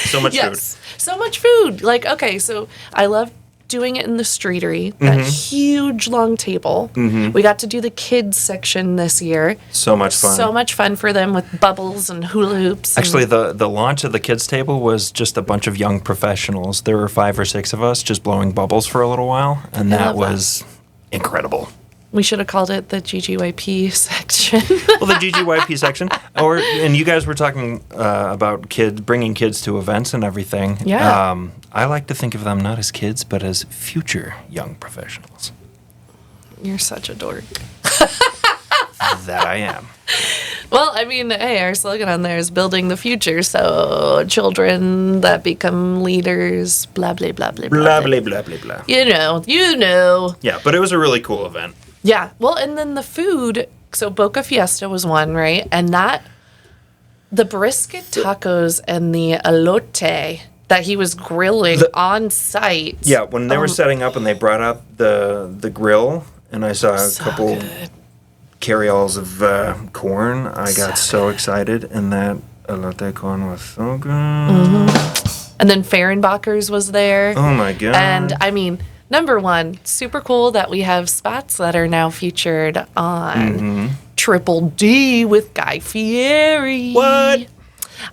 [SPEAKER 2] So much
[SPEAKER 1] Yes. So much food. Like, okay, so I love doing it in the streetery, that
[SPEAKER 2] Mm-hmm.
[SPEAKER 1] huge long table. We got to do the kids section this year.
[SPEAKER 2] food. So much fun.
[SPEAKER 1] So much fun for them with bubbles and hula hoops. and-
[SPEAKER 2] Actually, the launch of the kids' table was just a bunch of young professionals. There were 5 or 6 of us just blowing bubbles for a little while, and
[SPEAKER 1] I
[SPEAKER 2] that
[SPEAKER 1] love that.
[SPEAKER 2] was incredible.
[SPEAKER 1] we should have called it the GGYP section.
[SPEAKER 2] Well, the GGYP section, and you guys were talking about bringing kids to events and everything.
[SPEAKER 1] Yeah.
[SPEAKER 2] I like to think of them not as kids, but as future young professionals.
[SPEAKER 1] You're such a dork.
[SPEAKER 2] That I am.
[SPEAKER 1] Well, I mean, hey, our slogan on there is building the future. So children that become leaders, blah, blah, blah, blah,
[SPEAKER 2] Blah blah blah blah blah.
[SPEAKER 1] You know.
[SPEAKER 2] Yeah, but it was a really cool event.
[SPEAKER 1] Yeah. Well, and then the food. So Boca Fiesta was one, right? And the brisket tacos and the elote that he was grilling on site.
[SPEAKER 2] Yeah, when they were setting up and they brought out the grill, and I saw a
[SPEAKER 1] So
[SPEAKER 2] couple
[SPEAKER 1] good.
[SPEAKER 2] carryalls of corn, I got so excited, and that elote corn was so good.
[SPEAKER 1] And then Fehrenbacher's was there.
[SPEAKER 2] Oh my god!
[SPEAKER 1] And I mean, number one, super cool that we have spots that are now featured on Triple D with Guy Fieri.
[SPEAKER 2] What?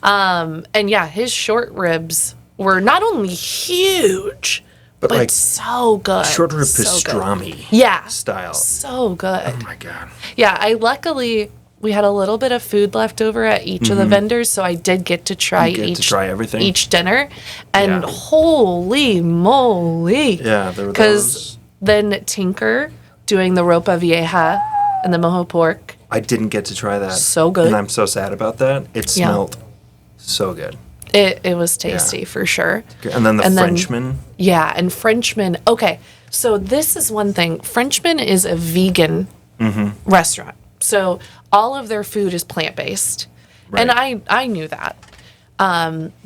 [SPEAKER 1] And yeah, his short ribs were not only huge, but
[SPEAKER 2] like
[SPEAKER 1] so good.
[SPEAKER 2] Short rib
[SPEAKER 1] So good.
[SPEAKER 2] pastrami
[SPEAKER 1] Yeah.
[SPEAKER 2] style.
[SPEAKER 1] So good.
[SPEAKER 2] Oh my God.
[SPEAKER 1] Yeah, luckily we had a little bit of food left over at each of the vendors, so I did get to try
[SPEAKER 2] You get to try everything?
[SPEAKER 1] each dinner, and
[SPEAKER 2] Yeah.
[SPEAKER 1] holy moly!
[SPEAKER 2] Yeah, there were
[SPEAKER 1] Because
[SPEAKER 2] those.
[SPEAKER 1] then Tinker doing the ropa vieja and the mojo pork.
[SPEAKER 2] I didn't get to try that.
[SPEAKER 1] So good.
[SPEAKER 2] And I'm so sad about that. It
[SPEAKER 1] Yeah.
[SPEAKER 2] smelled so good.
[SPEAKER 1] It was tasty for sure.
[SPEAKER 2] And then the
[SPEAKER 1] And then-
[SPEAKER 2] Frenchman.
[SPEAKER 1] Yeah, and Frenchman. Okay, so this is one thing. Frenchman is a vegan restaurant, so all of their food is plant based, and I knew that.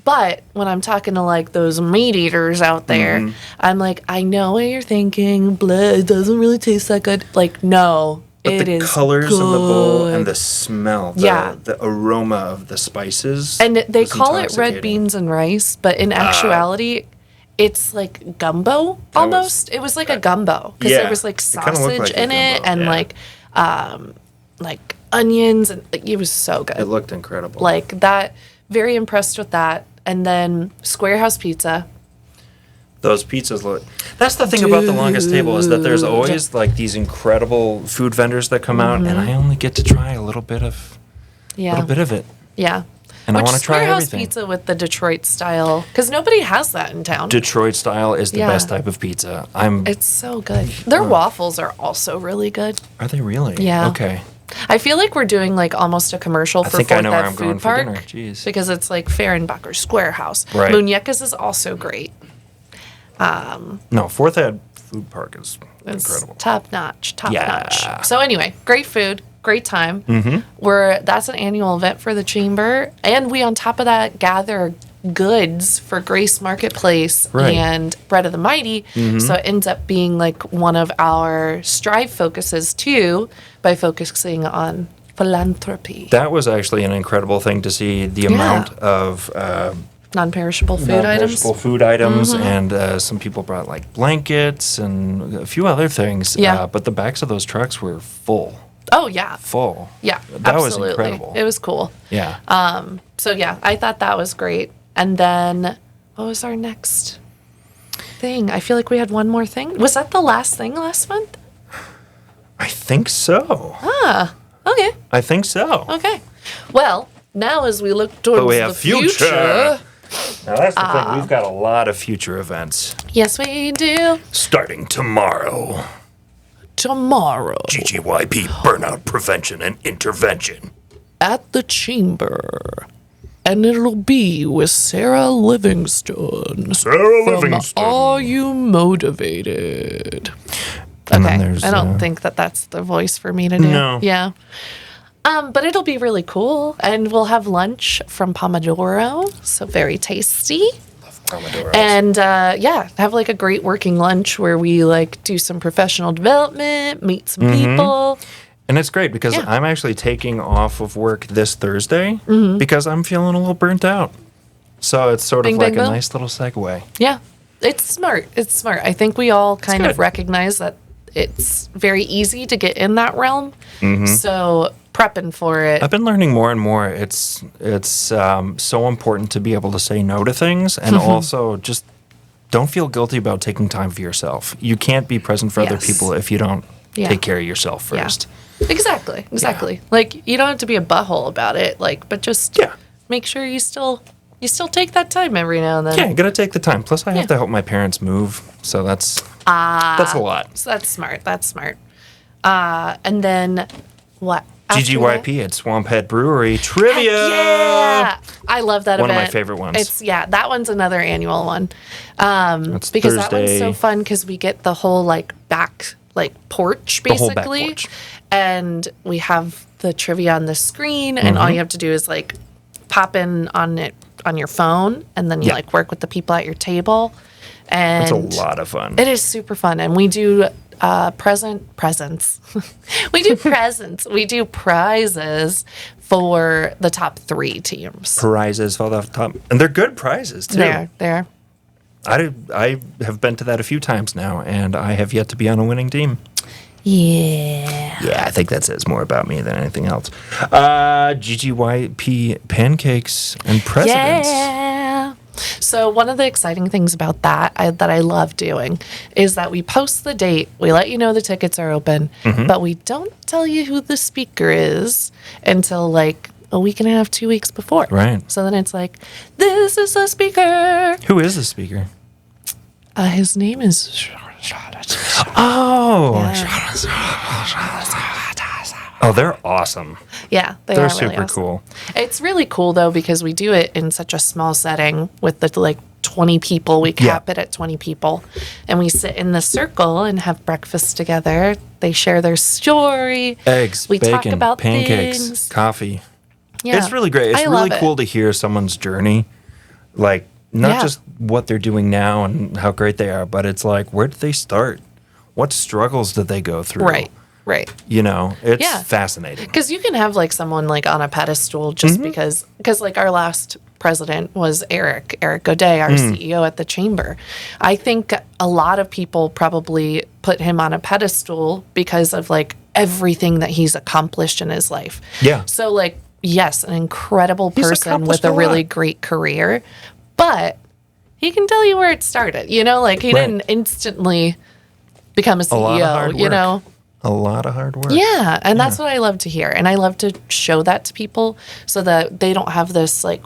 [SPEAKER 1] But when I'm talking to like those meat eaters out there, I'm like, I know what you're thinking. Blah, it doesn't really taste that good. Like, no,
[SPEAKER 2] But
[SPEAKER 1] it
[SPEAKER 2] the
[SPEAKER 1] is
[SPEAKER 2] colors
[SPEAKER 1] good.
[SPEAKER 2] in the bowl and the smell,
[SPEAKER 1] Yeah.
[SPEAKER 2] the aroma of the spices.
[SPEAKER 1] And they
[SPEAKER 2] was
[SPEAKER 1] call it red
[SPEAKER 2] intoxicating.
[SPEAKER 1] beans and rice, but in actuality, it's like gumbo almost. It was like a gumbo because
[SPEAKER 2] Yeah.
[SPEAKER 1] there was like
[SPEAKER 2] It kinda looked
[SPEAKER 1] sausage
[SPEAKER 2] like a
[SPEAKER 1] in it
[SPEAKER 2] gumbo,
[SPEAKER 1] and
[SPEAKER 2] yeah.
[SPEAKER 1] like onions, and like, it was so good.
[SPEAKER 2] It looked incredible.
[SPEAKER 1] Like that. Very impressed with that. And then Square House Pizza.
[SPEAKER 2] Those pizzas look. That's the thing about the longest table is that there's always like these incredible food vendors that come out, and I only get to try a little bit of
[SPEAKER 1] Yeah.
[SPEAKER 2] it.
[SPEAKER 1] Yeah.
[SPEAKER 2] And I
[SPEAKER 1] Which
[SPEAKER 2] wanna try
[SPEAKER 1] Square House
[SPEAKER 2] everything.
[SPEAKER 1] Pizza with the Detroit style, because nobody has that in town.
[SPEAKER 2] Detroit style is the
[SPEAKER 1] Yeah.
[SPEAKER 2] best type of pizza.
[SPEAKER 1] It's so good. Their waffles are also really good.
[SPEAKER 2] Are they really?
[SPEAKER 1] Yeah.
[SPEAKER 2] Okay.
[SPEAKER 1] I feel like we're doing like almost a commercial for
[SPEAKER 2] think I
[SPEAKER 1] Fourth
[SPEAKER 2] know where
[SPEAKER 1] Ave
[SPEAKER 2] I'm going
[SPEAKER 1] Food
[SPEAKER 2] for
[SPEAKER 1] Park
[SPEAKER 2] dinner. Jeez.
[SPEAKER 1] because it's like Fehrenbacher Square House.
[SPEAKER 2] Right.
[SPEAKER 1] Muñecas is also great.
[SPEAKER 2] No, Fourth Ave Food Park is
[SPEAKER 1] It's
[SPEAKER 2] incredible.
[SPEAKER 1] top notch.
[SPEAKER 2] Yeah.
[SPEAKER 1] So anyway, great food, great time. That's an annual event for the chamber, and we on top of that gather goods for Grace Marketplace
[SPEAKER 2] Right.
[SPEAKER 1] and Bread of the Mighty. So it ends up being like one of our strive focuses too, by focusing on philanthropy,
[SPEAKER 2] That was actually an incredible thing to see the amount of
[SPEAKER 1] non-perishable food items.
[SPEAKER 2] non-perishable food items, and some people brought like blankets and a few other things.
[SPEAKER 1] Yeah.
[SPEAKER 2] But the backs of those trucks were full.
[SPEAKER 1] Oh yeah,
[SPEAKER 2] Full.
[SPEAKER 1] yeah,
[SPEAKER 2] That was
[SPEAKER 1] absolutely.
[SPEAKER 2] incredible.
[SPEAKER 1] It was cool.
[SPEAKER 2] Yeah.
[SPEAKER 1] So yeah, I thought that was great. And then what was our next thing? I feel like we had one more thing. Was that the last thing last month?
[SPEAKER 2] I think so.
[SPEAKER 1] Okay.
[SPEAKER 2] I think so.
[SPEAKER 1] Okay. Well, now as we look towards
[SPEAKER 2] But we
[SPEAKER 1] the
[SPEAKER 2] have future. Now that's the thing. We've got a lot of future events
[SPEAKER 1] Yes, we do.
[SPEAKER 2] starting tomorrow.
[SPEAKER 1] Tomorrow
[SPEAKER 2] GGYP Burnout Prevention and Intervention.
[SPEAKER 1] at the chamber. And it'll be with Sarah Livingston.
[SPEAKER 2] Sarah
[SPEAKER 1] From
[SPEAKER 2] Livingston.
[SPEAKER 1] Are You Motivated?
[SPEAKER 2] And then
[SPEAKER 1] Okay,
[SPEAKER 2] there's,
[SPEAKER 1] I don't think that's the voice for me to do.
[SPEAKER 2] No.
[SPEAKER 1] Yeah. But it'll be really cool. And we'll have lunch from Pomodoro. So very tasty.
[SPEAKER 2] Pomodoros.
[SPEAKER 1] And have like a great working lunch where we like do some professional development, meet some people.
[SPEAKER 2] And it's great because
[SPEAKER 1] Yeah.
[SPEAKER 2] I'm actually taking off of work this Thursday because I'm feeling a little burnt out. So it's sort
[SPEAKER 1] Bing,
[SPEAKER 2] of like
[SPEAKER 1] bang,
[SPEAKER 2] a
[SPEAKER 1] boom.
[SPEAKER 2] nice little segue.
[SPEAKER 1] Yeah. It's smart. It's smart. I think we all kind of
[SPEAKER 2] good.
[SPEAKER 1] recognize that it's very easy to get in that realm. So prepping for it.
[SPEAKER 2] I've been learning more and more. It's so important to be able to say no to things, and also just don't feel guilty about taking time for yourself. You can't be present for other
[SPEAKER 1] Yes.
[SPEAKER 2] people if you don't
[SPEAKER 1] Yeah.
[SPEAKER 2] take care of yourself
[SPEAKER 1] Yeah.
[SPEAKER 2] first.
[SPEAKER 1] Exactly. Like you don't have to be a butthole about it. Like, but just
[SPEAKER 2] Yeah.
[SPEAKER 1] make sure you still take that time every now and then.
[SPEAKER 2] Yeah, you gotta take the time. Plus, I have
[SPEAKER 1] Yeah.
[SPEAKER 2] to help my parents move, so that's a lot.
[SPEAKER 1] So that's smart. And then what? after
[SPEAKER 2] GGYP at Swamphead Brewery trivia.
[SPEAKER 1] that? Yeah, I love that
[SPEAKER 2] One of
[SPEAKER 1] event.
[SPEAKER 2] my favorite ones.
[SPEAKER 1] That one's another annual one.
[SPEAKER 2] That's
[SPEAKER 1] Because that one's
[SPEAKER 2] Thursday.
[SPEAKER 1] so fun because we get the whole like back porch
[SPEAKER 2] The whole back
[SPEAKER 1] basically,
[SPEAKER 2] porch.
[SPEAKER 1] and we have the trivia on the screen, and
[SPEAKER 2] Mm-hmm.
[SPEAKER 1] all you have to do is like pop in on it on your phone, and then you
[SPEAKER 2] Yeah.
[SPEAKER 1] like work with the people at your table, and
[SPEAKER 2] It's a lot of fun.
[SPEAKER 1] it is super fun, and we do presents. We do presents. We do prizes for the top 3 teams.
[SPEAKER 2] Prizes fall off the top, and they're good prizes too.
[SPEAKER 1] There.
[SPEAKER 2] I have been to that a few times now, and I have yet to be on a winning team.
[SPEAKER 1] Yeah.
[SPEAKER 2] Yeah, I think that says more about me than anything else. GGYP pancakes and presidents.
[SPEAKER 1] Yeah. So one of the exciting things about that that I love doing is that we post the date, we let you know the tickets are open, but we don't tell you who the speaker is until like a week and a half, 2 weeks before.
[SPEAKER 2] Right.
[SPEAKER 1] So then it's like, this is the speaker.
[SPEAKER 2] Who is the speaker?
[SPEAKER 1] His name is.
[SPEAKER 2] Oh, they're awesome.
[SPEAKER 1] Yeah,
[SPEAKER 2] They're
[SPEAKER 1] are really
[SPEAKER 2] super
[SPEAKER 1] awesome.
[SPEAKER 2] cool.
[SPEAKER 1] It's really cool though because we do it in such a small setting with the like 20 people. We cap it at 20 people, and we sit in the circle and have breakfast together. They share their story.
[SPEAKER 2] Eggs,
[SPEAKER 1] we
[SPEAKER 2] bacon,
[SPEAKER 1] talk about
[SPEAKER 2] pancakes,
[SPEAKER 1] things.
[SPEAKER 2] coffee.
[SPEAKER 1] Yeah.
[SPEAKER 2] It's really great. It's
[SPEAKER 1] I
[SPEAKER 2] really
[SPEAKER 1] love it.
[SPEAKER 2] cool to hear someone's journey. Like, not
[SPEAKER 1] Yeah.
[SPEAKER 2] just what they're doing now and how great they are, but it's like, where did they start? What struggles did they go through?
[SPEAKER 1] Right.
[SPEAKER 2] You know, it's
[SPEAKER 1] Yeah.
[SPEAKER 2] fascinating.
[SPEAKER 1] Because you can have like someone like on a pedestal just because like our last president was Eric Godet, our CEO at the chamber. I think a lot of people probably put him on a pedestal because of like everything that he's accomplished in his life.
[SPEAKER 2] Yeah.
[SPEAKER 1] So like, yes, an incredible
[SPEAKER 2] He's
[SPEAKER 1] person
[SPEAKER 2] accomplished
[SPEAKER 1] with a
[SPEAKER 2] a
[SPEAKER 1] really
[SPEAKER 2] lot.
[SPEAKER 1] great career, but he can tell you where it started. You know, like he
[SPEAKER 2] Right.
[SPEAKER 1] didn't instantly become a CEO,
[SPEAKER 2] A lot of hard
[SPEAKER 1] you
[SPEAKER 2] work.
[SPEAKER 1] know?
[SPEAKER 2] A lot of hard work.
[SPEAKER 1] Yeah, and that's what I love to hear. And I love to show that to people so that they don't have this like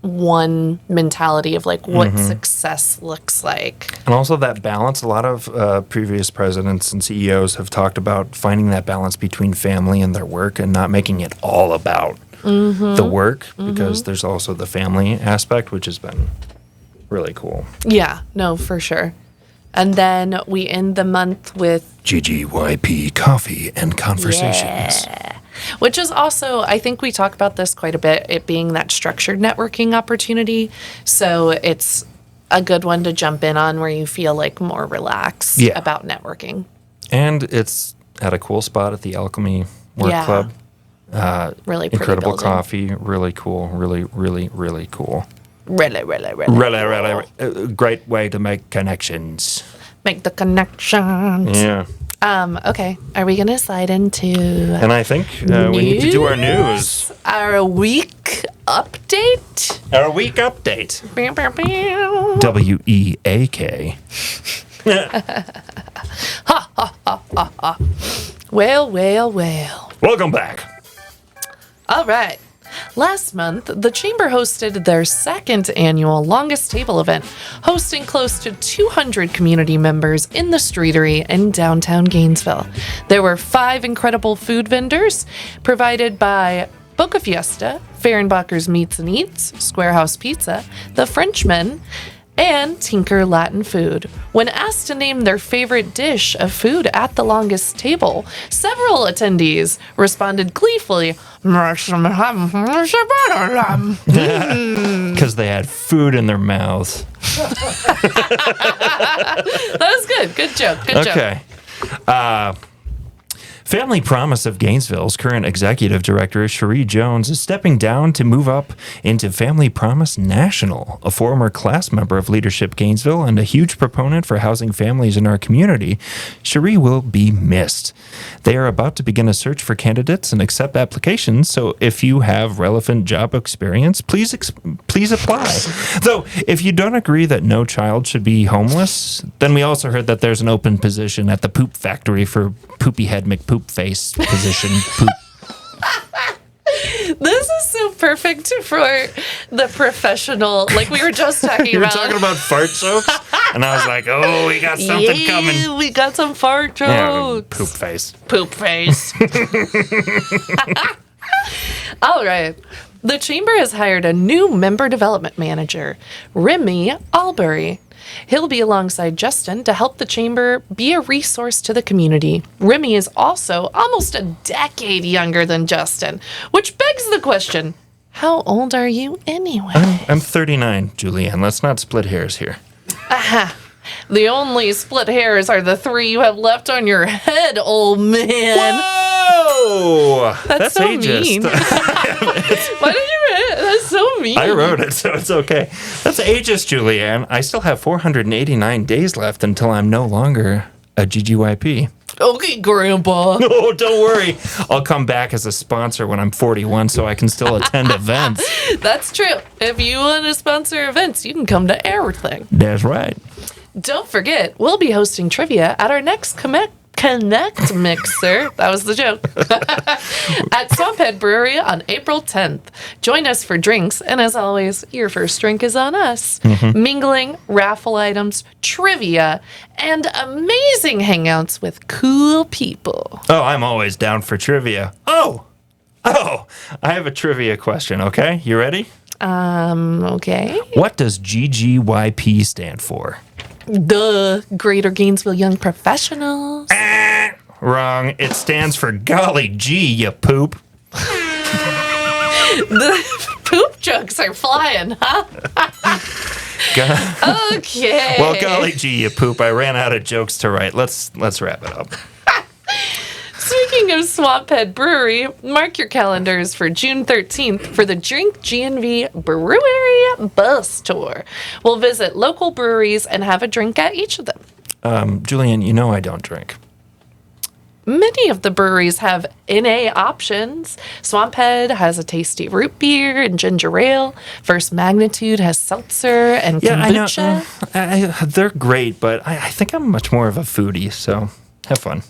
[SPEAKER 1] one mentality of like what success looks like.
[SPEAKER 2] And also that balance. A lot of previous presidents and CEOs have talked about finding that balance between family and their work and not making it all about the work, because there's also the family aspect, which has been really cool.
[SPEAKER 1] Yeah, no, for sure. And then we end the month with
[SPEAKER 2] GGYP Coffee and Conversations.
[SPEAKER 1] which is also, I think we talk about this quite a bit, it being that structured networking opportunity. So it's a good one to jump in on where you feel like more relaxed
[SPEAKER 2] Yeah.
[SPEAKER 1] about networking.
[SPEAKER 2] And it's at a cool spot at the Alchemy Work
[SPEAKER 1] Yeah.
[SPEAKER 2] Club.
[SPEAKER 1] Really pretty
[SPEAKER 2] Incredible
[SPEAKER 1] building.
[SPEAKER 2] coffee. Really cool. Really, really, really cool.
[SPEAKER 1] Really.
[SPEAKER 2] Great way to make connections.
[SPEAKER 1] Make the connections.
[SPEAKER 2] Yeah.
[SPEAKER 1] Okay. Are we going to slide into
[SPEAKER 2] And I think we need to do our news.
[SPEAKER 1] our week update?
[SPEAKER 2] Our week update.
[SPEAKER 1] Bow, bow, bow.
[SPEAKER 2] WEAK.
[SPEAKER 1] Well.
[SPEAKER 2] Welcome back.
[SPEAKER 1] All right. Last month, the Chamber hosted their second annual Longest Table event, hosting close to 200 community members in the Streetery in downtown Gainesville. There were 5 incredible food vendors provided by Boca Fiesta, Fehrenbacher's Meats and Eats, Squarehouse Pizza, The Frenchman, and Tinker Latin Food. When asked to name their favorite dish of food at the longest table, several attendees responded gleefully,
[SPEAKER 2] Because they had food in their mouths.
[SPEAKER 1] That was good. Good joke. Good joke.
[SPEAKER 2] Okay. Family Promise of Gainesville's current executive director, Cherie Jones, is stepping down to move up into Family Promise National. A former class member of Leadership Gainesville and a huge proponent for housing families in our community, Cherie will be missed. They are about to begin a search for candidates and accept applications, so if you have relevant job experience, please apply. Though, if you don't agree that no child should be homeless, then we also heard that there's an open position at the Poop Factory for Poopy Head McPoop Face position. Poop.
[SPEAKER 1] This is so perfect for the professional. Like we were just talking
[SPEAKER 2] You were
[SPEAKER 1] about.
[SPEAKER 2] talking about fart jokes, and I was like, "Oh, we got something coming."
[SPEAKER 1] We got some fart
[SPEAKER 2] Yeah,
[SPEAKER 1] jokes.
[SPEAKER 2] poop face.
[SPEAKER 1] Poop face. All right. The Chamber has hired a new member development manager, Remy Albury. He'll be alongside Justin to help the Chamber be a resource to the community. Remy is also almost a decade younger than Justin, which begs the question, how old are you anyway?
[SPEAKER 2] I'm 39, Julianne. Let's not split hairs here.
[SPEAKER 1] The only split hairs are the 3 you have left on your head, old man.
[SPEAKER 2] Whoa!
[SPEAKER 1] That's so
[SPEAKER 2] ageist.
[SPEAKER 1] mean. Why did you write it? That's so mean.
[SPEAKER 2] I wrote it, so it's okay. That's ageist, Julianne. I still have 489 days left until I'm no longer a GGYP.
[SPEAKER 1] Okay, Grandpa.
[SPEAKER 2] Oh, don't worry. I'll come back as a sponsor when I'm 41 so I can still attend events.
[SPEAKER 1] That's true. If you want to sponsor events, you can come to everything.
[SPEAKER 2] That's right.
[SPEAKER 1] Don't forget, we'll be hosting trivia at our next Connect Mixer. That was the joke. At Swamphead Brewery on April 10th. Join us for drinks, and as always, your first drink is on us. Mingling, raffle items, trivia, and amazing hangouts with cool people.
[SPEAKER 2] Oh, I'm always down for trivia. Oh, I have a trivia question, okay? You ready?
[SPEAKER 1] Okay.
[SPEAKER 2] What does GGYP stand for?
[SPEAKER 1] Duh. Greater Gainesville Young Professionals.
[SPEAKER 2] Wrong. It stands for golly gee, you poop.
[SPEAKER 1] The poop jokes are flying, huh? Okay.
[SPEAKER 2] Well, golly gee, you poop. I ran out of jokes to write. Let's wrap it up.
[SPEAKER 1] Speaking of Swamphead Brewery, mark your calendars for June 13th for the Drink G&V Brewery Bus Tour. We'll visit local breweries and have a drink at each of them.
[SPEAKER 2] Julian, you know I don't drink.
[SPEAKER 1] Many of the breweries have NA options. Swamphead has a tasty root beer and ginger ale. First Magnitude has seltzer and kombucha.
[SPEAKER 2] I know. They're great, but I think I'm much more of a foodie, so have fun.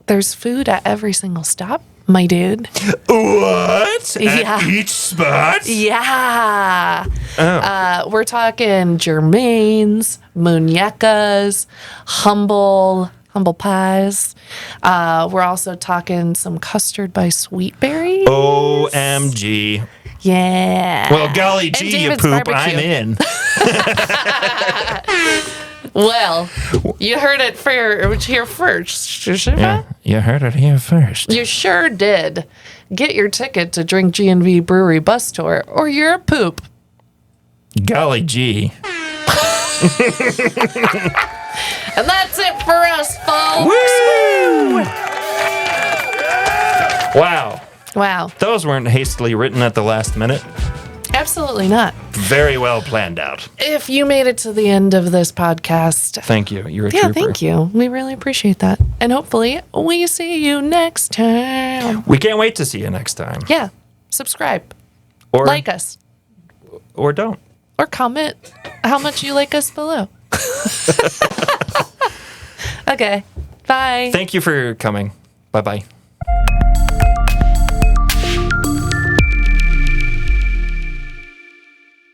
[SPEAKER 1] There's food at every single stop, my dude.
[SPEAKER 2] What?
[SPEAKER 1] Yeah.
[SPEAKER 2] At each spot?
[SPEAKER 1] Yeah.
[SPEAKER 2] Oh.
[SPEAKER 1] We're talking Germain's, Muñecas, Humble Pies. We're also talking some custard by Sweetberries.
[SPEAKER 2] OMG.
[SPEAKER 1] Yeah.
[SPEAKER 2] Well, golly gee, you
[SPEAKER 1] David's
[SPEAKER 2] poop,
[SPEAKER 1] Barbecue.
[SPEAKER 2] I'm in.
[SPEAKER 1] Well, you heard it here first.
[SPEAKER 2] Yeah, you heard it here first.
[SPEAKER 1] You sure did. Get your ticket to Drink G&V Brewery Bus Tour, or you're a poop.
[SPEAKER 2] Golly gee.
[SPEAKER 1] And that's it for us, folks.
[SPEAKER 2] Woo! Wow.
[SPEAKER 1] Wow.
[SPEAKER 2] Those weren't hastily written at the last minute.
[SPEAKER 1] Absolutely not.
[SPEAKER 2] Very well planned out.
[SPEAKER 1] If you made it to the end of this podcast,
[SPEAKER 2] Thank you. You're a
[SPEAKER 1] yeah,
[SPEAKER 2] trooper.
[SPEAKER 1] thank you. We really appreciate that. And hopefully we see you next time.
[SPEAKER 2] We can't wait to see you next time.
[SPEAKER 1] Yeah. Subscribe.
[SPEAKER 2] Or
[SPEAKER 1] Like us.
[SPEAKER 2] or don't.
[SPEAKER 1] Or comment how much you like us below. Okay. Bye.
[SPEAKER 2] Thank you for coming. Bye-bye.